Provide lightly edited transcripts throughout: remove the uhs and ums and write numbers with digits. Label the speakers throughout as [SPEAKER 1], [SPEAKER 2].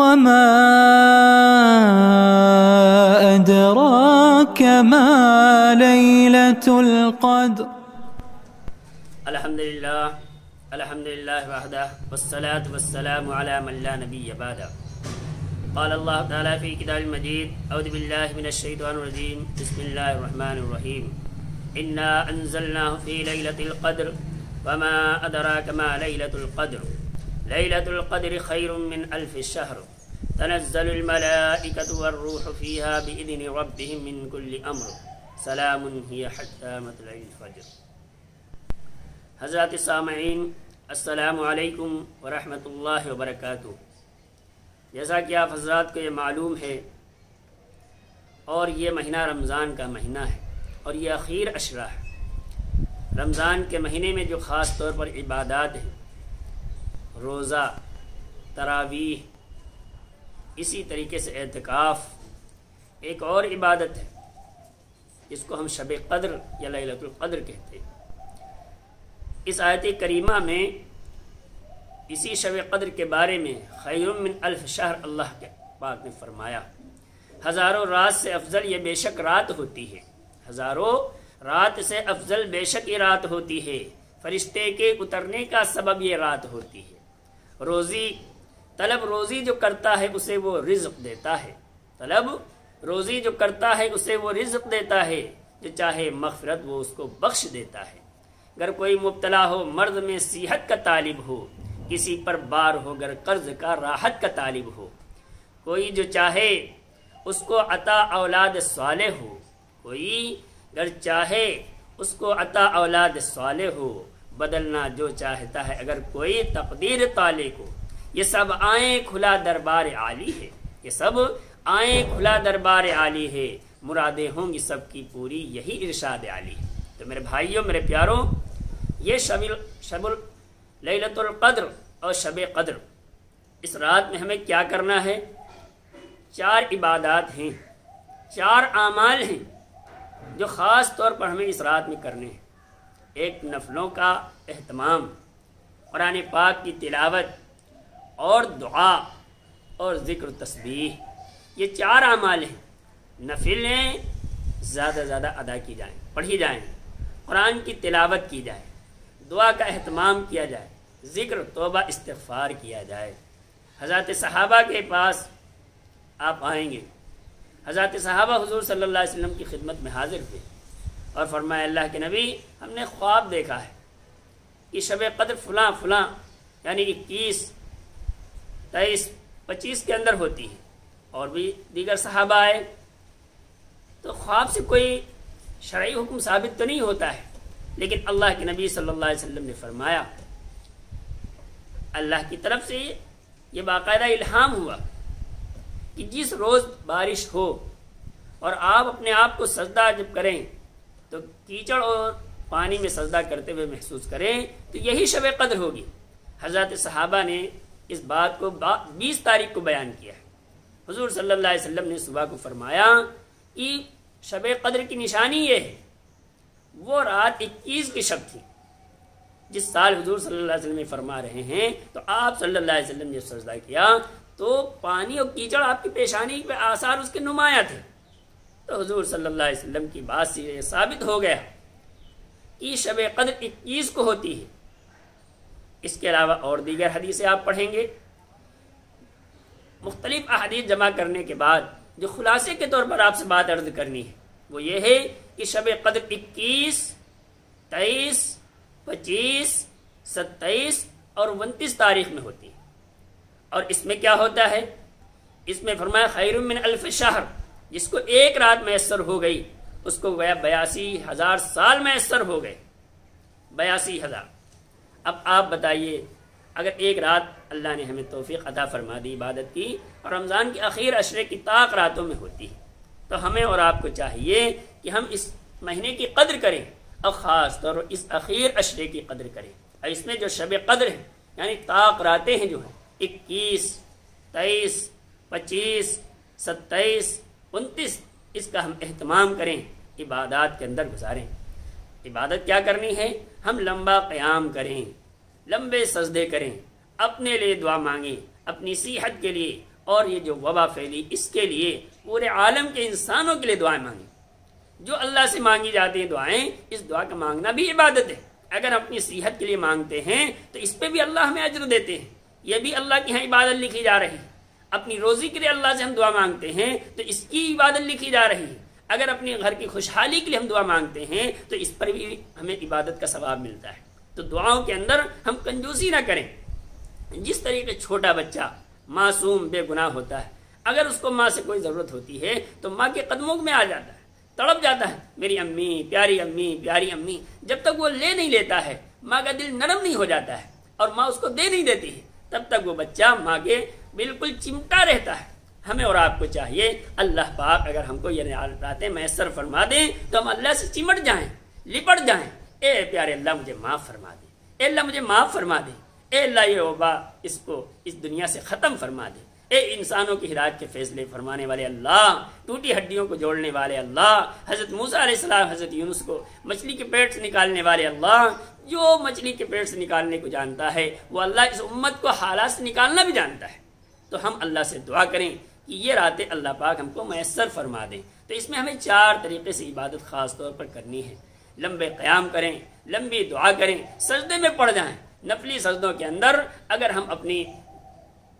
[SPEAKER 1] وما أدراك ما ليلة القدر.
[SPEAKER 2] الحمد لله وحده والصلاة والسلام على من لا نبي بعده. قال الله تعالى في كتاب المجيد: أعوذ بالله من الشيطان الرجيم، بسم الله الرحمن الرحيم. إنا أنزلناه في ليلة القدر وما أدراك ما ليلة القدر. ليلة القدر خير من 1000 شهر. تنزل الملائكة والروح فيها بإذن ربهم من كل أمر. سلام هي حتى مطلع الفجر. حضرات سامعین، السلام علیکم ورحمۃ اللہ وبرکاتہ۔ جیسا کہ آپ حضرات کو یہ معلوم ہے، اور یہ مہینہ رمضان کا مہینہ ہے، اور یہ اخیر عشرہ ہے۔ رمضان کے مہینے میں جو خاص طور پر عبادات ہیں، روزہ، تراویح، اسی طریقے سے اعتکاف، ایک اور عبادت ہے جس کو ہم شب قدر یا لیلۃ القدر کہتے ہیں۔ اس آیت کریمہ میں اسی شب قدر کے بارے میں خیر من 1000 شہر اللہ کے پاک نے فرمایا، ہزاروں رات سے افضل یہ بے شک رات ہوتی ہے، ہزاروں رات سے افضل بے شک یہ رات ہوتی ہے، فرشتے کے اترنے کا سبب یہ رات ہوتی ہے۔ طلب روزی جو کرتا ہے اسے وہ رزق دیتا ہے، طلب روزی جو کرتا ہے اسے وہ رزق دیتا ہے، جو چاہے مغفرت وہ اس کو بخش دیتا ہے۔ اگر کوئی مبتلا ہو مرض میں صحت کا طالب ہو، کسی پر بار ہو گر قرض کا راحت کا طالب ہو، کوئی جو چاہے اس کو عطا اولاد صالح ہو، کوئی اگر چاہے اس کو عطا اولاد صالح ہو، بدلنا جو چاہتا ہے اگر کوئی تقدیر طالع کو۔ یہ سب آئیں کھلا دربار عالی ہے، یہ سب آئیں کھلا دربار عالی ہے، مرادیں ہوں گی سب کی پوری یہی ارشاد عالی ہے۔ تو میرے بھائیوں، میرے پیاروں، یہ شب لیلۃ القدر اور شب قدر، اس رات میں ہمیں کیا کرنا ہے؟ 4 عبادات ہیں، 4 اعمال ہیں جو خاص طور پر ہمیں اس رات میں کرنے ہیں۔ ایک نفلوں کا اہتمام، قرآن پاک کی تلاوت اور دعا اور ذکر و تسبیح، یہ 4 اعمال ہیں۔ نفلیں زیادہ زیادہ ادا کی جائیں، پڑھی جائیں، قرآن کی تلاوت کی جائے، دعا کا اہتمام کیا جائے، ذکر توبہ استغفار کیا جائے۔ حضرات صحابہ کے پاس آپ آئیں گے، حضرات صحابہ حضور صلی اللہ علیہ وسلم کی خدمت میں حاضر ہوئے اور فرمایا، اللہ کے نبی، ہم نے خواب دیکھا ہے کہ شب قدر فلاں فلاں یعنی 21، 23، 25 کے اندر ہوتی ہے۔ اور بھی دیگر صحابہ آئے تو خواب سے کوئی شرعی حکم ثابت تو نہیں ہوتا ہے، لیکن اللہ کے نبی صلی اللہ علیہ وسلم نے فرمایا، اللہ کی طرف سے یہ باقاعدہ الہام ہوا کہ جس روز بارش ہو اور آپ اپنے آپ کو سجدہ جب کریں تو کیچڑ اور پانی میں سجدہ کرتے ہوئے محسوس کریں، تو یہی شب قدر ہوگی۔ حضرات صحابہ نے اس بات کو 20 تاریخ کو بیان کیا ہے۔ حضور صلی اللہ علیہ وسلم نے صبح کو فرمایا کہ شب قدر کی نشانی یہ ہے، وہ رات 21 کی شب تھی جس سال حضور صلی اللہ علیہ وسلم فرما رہے ہیں، تو آپ صلی اللہ علیہ وسلم نے سجدہ کیا تو پانی اور کیچڑ آپ کی پیشانی پہ آثار اس کے نمایاں تھے۔ تو حضور صلی اللہ علیہ وسلم کی بات سے یہ ثابت ہو گیا کہ شب قدر 21 کو ہوتی ہے۔ اس کے علاوہ اور دیگر حدیثیں آپ پڑھیں گے۔ مختلف احادیث جمع کرنے کے بعد جو خلاصے کے طور پر آپ سے بات عرض کرنی ہے وہ یہ ہے کہ شب قدر 21، 23، 25، 27 اور 29 تاریخ میں ہوتی ہے۔ اور اس میں کیا ہوتا ہے؟ اس میں فرمایا خیر من 1000 شہر، جس کو ایک رات میسر ہو گئی اس کو گویا 82,000 سال میسر ہو گئے، 82,000۔ اب آپ بتائیے، اگر ایک رات اللہ نے ہمیں توفیق عطا فرما دی عبادت کی، اور رمضان کی اخیر عشرے کی طاق راتوں میں ہوتی ہے، تو ہمیں اور آپ کو چاہیے کہ ہم اس مہینے کی قدر کریں، اور خاص طور پر اس اخیر عشرے کی قدر کریں۔ اور اس میں جو شب قدر ہے یعنی طاق راتیں ہیں جو ہیں 21، 23، 25، 27، 29، اس کا ہم اہتمام کریں، عبادات کے اندر گزاریں۔ عبادت کیا کرنی ہے؟ ہم لمبا قیام کریں، لمبے سجدے کریں، اپنے لیے دعا مانگیں، اپنی صحت کے لیے اور یہ جو وبا پھیلی اس کے لیے پورے عالم کے انسانوں کے لیے دعائیں مانگیں. جو اللہ سے مانگی جاتی ہیں دعائیں، اس دعا کا مانگنا بھی عبادت ہے. اگر اپنی صحت کے لیے مانگتے ہیں تو اس پہ بھی اللہ ہمیں اجر دیتے ہیں، یہ بھی اللہ کی یہاں عبادت لکھی جا رہی ہے. اپنی روزی کے لیے اللہ سے ہم دعا مانگتے ہیں تو اس کی عبادت لکھی جا رہی ہے. اگر اپنے گھر کی خوشحالی کے لیے ہم دعا مانگتے ہیں تو اس پر بھی ہمیں عبادت کا ثواب ملتا ہے. تو دعاؤں کے اندر ہم کنجوسی نہ کریں. جس طریقے چھوٹا بچہ معصوم بے گناہ ہوتا ہے، اگر اس کو ماں سے کوئی ضرورت ہوتی ہے تو ماں کے قدموں میں آ جاتا ہے، تڑپ جاتا ہے، میری امی پیاری امی پیاری امی. جب تک وہ لے نہیں لیتا ہے ماں کا دل نرم نہیں ہو جاتا ہے اور ماں اس کو دے نہیں دیتی ہے، تب تک وہ بچہ ماں کے بالکل چمٹا رہتا ہے. ہمیں اور آپ کو چاہیے اللہ پاک اگر ہم کو یہ راتیں میسر فرما دیں تو ہم اللہ سے چمٹ جائیں، لپٹ جائیں. اے پیارے اللہ مجھے معاف فرما دے، اے اللہ مجھے معاف فرما دے، اے اللہ یہ وبا اس کو اس دنیا سے ختم فرما دے. اے انسانوں کی ہدایت کے فیصلے فرمانے والے اللہ، ٹوٹی ہڈیوں کو جوڑنے والے اللہ، حضرت موسیٰ علیہ السلام حضرت یونس کو مچھلی کے پیٹ سے نکالنے والے اللہ، جو مچھلی کے پیٹ سے نکالنے کو جانتا ہے وہ اللہ اس امت کو حالات سے نکالنا بھی جانتا ہے. تو ہم اللہ سے دعا کریں کہ یہ راتیں اللہ پاک ہم کو میسر فرما دیں. تو اس میں ہمیں 4 طریقے سے عبادت خاص طور پر کرنی ہے. لمبے قیام کریں، لمبی دعا کریں، سجدے میں پڑ جائیں. نفلی سجدوں کے اندر اگر ہم اپنی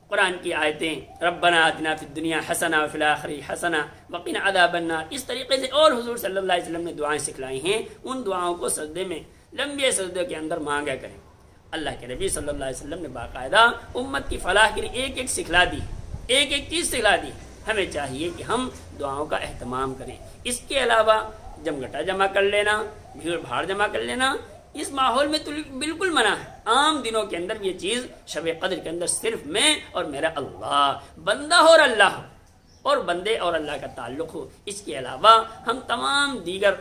[SPEAKER 2] قرآن کی آیتیں ربنا آتنا فی الدنیا حسنہ وفی الآخرہ حسنہ وقنا عذاب النار اس طریقے سے اور حضور صلی اللہ علیہ وسلم نے دعائیں سکھلائی ہیں، ان دعاؤں کو سجدے میں لمبے سجدے کے اندر مانگا کریں. اللہ کے نبی صلی اللہ علیہ وسلم نے باقاعدہ امت کی فلاح کے لیے ایک ایک سکھلا دی، ایک ایک چیز سکھلا دی. ہمیں چاہیے کہ ہم دعاؤں کا اہتمام کریں. اس کے علاوہ جمگٹا جمع کر لینا، بھیڑ بھاڑ جمع کر لینا اس ماحول میں تو بالکل منع ہے. عام دنوں کے اندر یہ چیز شب قدر کے اندر صرف میں اور میرا اللہ، بندہ ہو اور اللہ ہو، اور بندے اور اللہ کا تعلق ہو. اس کے علاوہ ہم تمام دیگر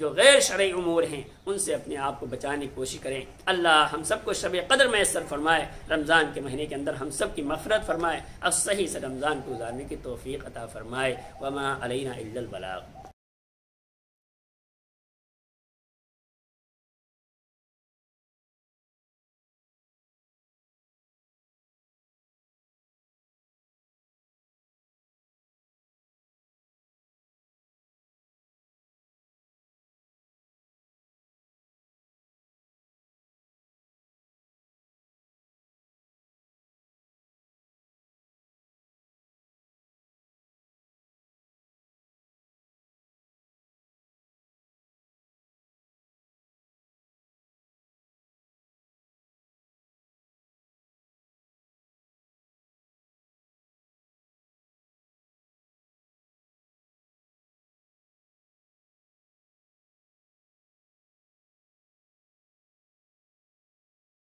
[SPEAKER 2] جو غیر شرعی امور ہیں ان سے اپنے آپ کو بچانے کی کوشش کریں. اللہ ہم سب کو شب قدر میسر فرمائے، رمضان کے مہینے کے اندر ہم سب کی مغفرت فرمائے، اور صحیح سے رمضان کو گزارنے کی توفیق عطا فرمائے. وما علینا الا البلاغ.